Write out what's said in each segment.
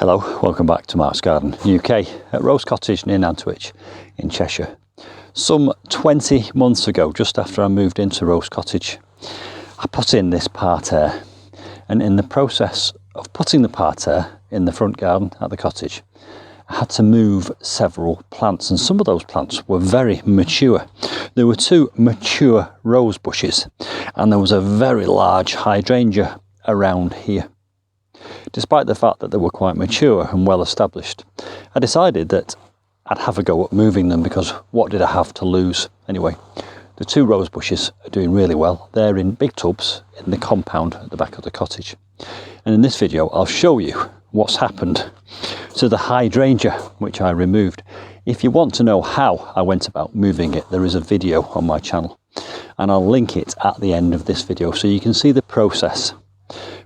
Hello, welcome back to Mark's Garden UK at Rose Cottage near Nantwich in Cheshire. Some 20 months ago, just after I moved into Rose Cottage, I put in this parterre, and in the process of putting the parterre in the front garden at the cottage, I had to move several plants, and some of those plants were very mature. There were two mature rose bushes and there was a very large hydrangea around here. Despite the fact that they were quite mature and well established, I decided that I'd have a go at moving them, because what did I have to lose? Anyway, the two rose bushes are doing really well. They're in big tubs in the compound at the back of the cottage. And in this video, I'll show you what's happened to the hydrangea, which I removed. If you want to know how I went about moving it, there is a video on my channel, and I'll link it at the end of this video so you can see the process.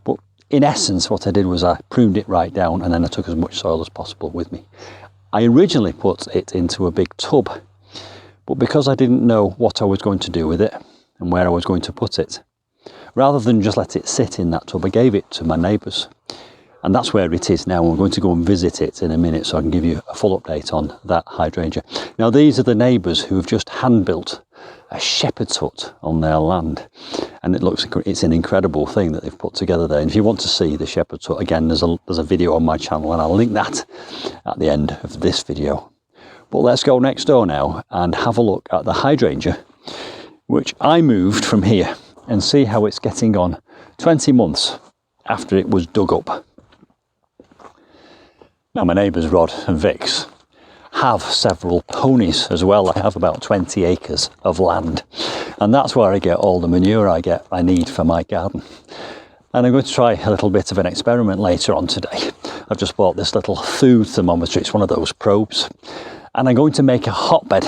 But in essence, what I did was I pruned it right down, and then I took as much soil as possible with me. I originally put it into a big tub, but because I didn't know what I was going to do with it and where I was going to put it, rather than just let it sit in that tub, I gave it to my neighbours. And that's where it is now. We're going to go and visit it in a minute so I can give you a full update on that hydrangea. Now, these are the neighbours who have just hand-built a shepherd's hut on their land. And it's an incredible thing that they've put together there. And if you want to see the shepherd's hut, again, there's a video on my channel, and I'll link that at the end of this video. But let's go next door now and have a look at the hydrangea, which I moved from here, and see how it's getting on 20 months after it was dug up. Now, my neighbours Rod and Vix have several ponies as well. I have about 20 acres of land, and that's where I get all the manure I need for my garden. And I'm going to try a little bit of an experiment later on today. I've just bought this little food thermometer. It's one of those probes, and I'm going to make a hotbed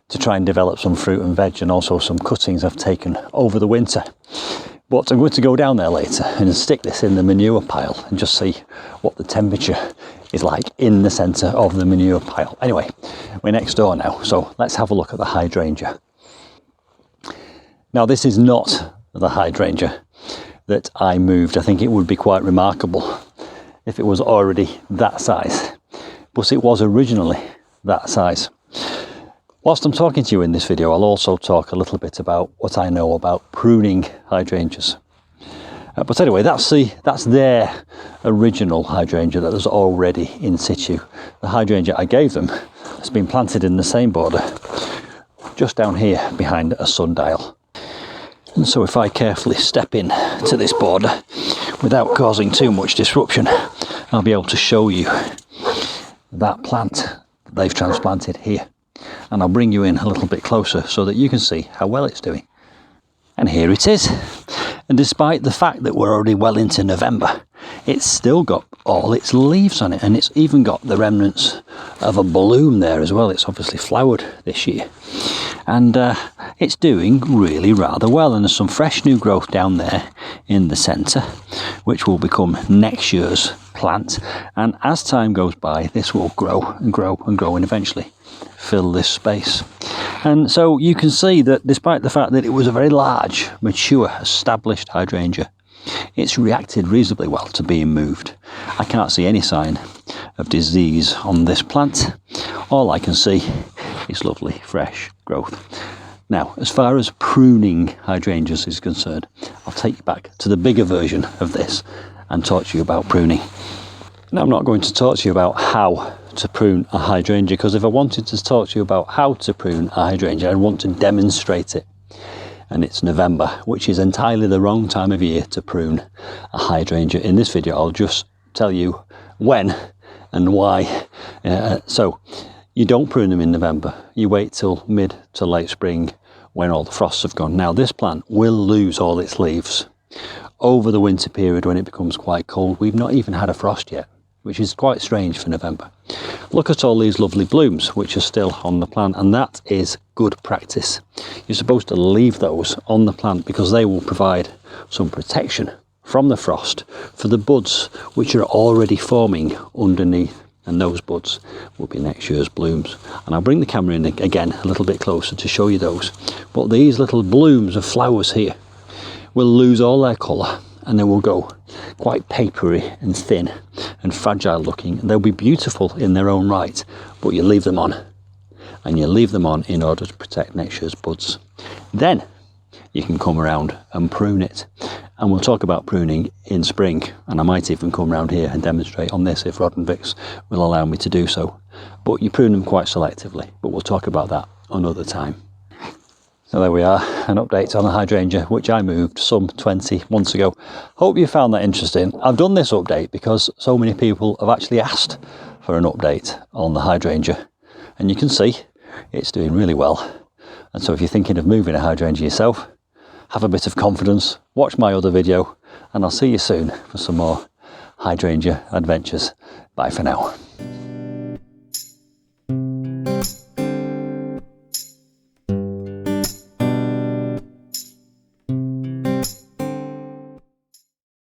to try and develop some fruit and veg, and also some cuttings I've taken over the winter. But I'm going to go down there later and stick this in the manure pile and just see what the temperature is like in the centre of the manure pile. Anyway, we're next door now, so let's have a look at the hydrangea. Now, this is not the hydrangea that I moved. I think it would be quite remarkable if it was already that size, but it was originally that size. Whilst I'm talking to you in this video, I'll also talk a little bit about what I know about pruning hydrangeas. But anyway, that's their original hydrangea that was already in situ. The hydrangea I gave them has been planted in the same border, just down here behind a sundial. And so if I carefully step in to this border without causing too much disruption, I'll be able to show you that plant that they've transplanted here. And I'll bring you in a little bit closer so that you can see how well it's doing. And here it is. And despite the fact that we're already well into November, it's still got all its leaves on it, and it's even got the remnants of a bloom there as well. It's obviously flowered this year, and it's doing really rather well. And there's some fresh new growth down there in the centre, which will become next year's plant. And as time goes by, this will grow and grow and grow, and eventually fill this space. And so you can see that despite the fact that it was a very large, mature, established hydrangea, it's reacted reasonably well to being moved. I can't see any sign of disease on this plant. All I can see is lovely, fresh growth. Now, as far as pruning hydrangeas is concerned, I'll take you back to the bigger version of this and talk to you about pruning. Now, I'm not going to talk to you about how to prune a hydrangea, because if I wanted to talk to you about how to prune a hydrangea, I'd want to demonstrate it. And it's November, which is entirely the wrong time of year to prune a hydrangea. In this video, I'll just tell you when and why. So you don't prune them in November. You wait till mid to late spring when all the frosts have gone. Now, this plant will lose all its leaves over the winter period when it becomes quite cold. We've not even had a frost yet, which is quite strange for November. Look at all these lovely blooms which are still on the plant, and that is good practice. You're supposed to leave those on the plant because they will provide some protection from the frost for the buds which are already forming underneath, and those buds will be next year's blooms. And I'll bring the camera in again a little bit closer to show you those. But these little blooms of flowers here will lose all their colour and they will go quite papery and thin and fragile looking. They'll be beautiful in their own right, but you leave them on, and you leave them on in order to protect next year's buds. Then you can come around and prune it, and we'll talk about pruning in spring, and I might even come around here and demonstrate on this if Rod and Vix will allow me to do so. But you prune them quite selectively, but we'll talk about that another time. So there we are, an update on the hydrangea, which I moved some 20 months ago. Hope you found that interesting. I've done this update because so many people have actually asked for an update on the hydrangea, and you can see it's doing really well. And so if you're thinking of moving a hydrangea yourself, have a bit of confidence, watch my other video, and I'll see you soon for some more hydrangea adventures. Bye for now.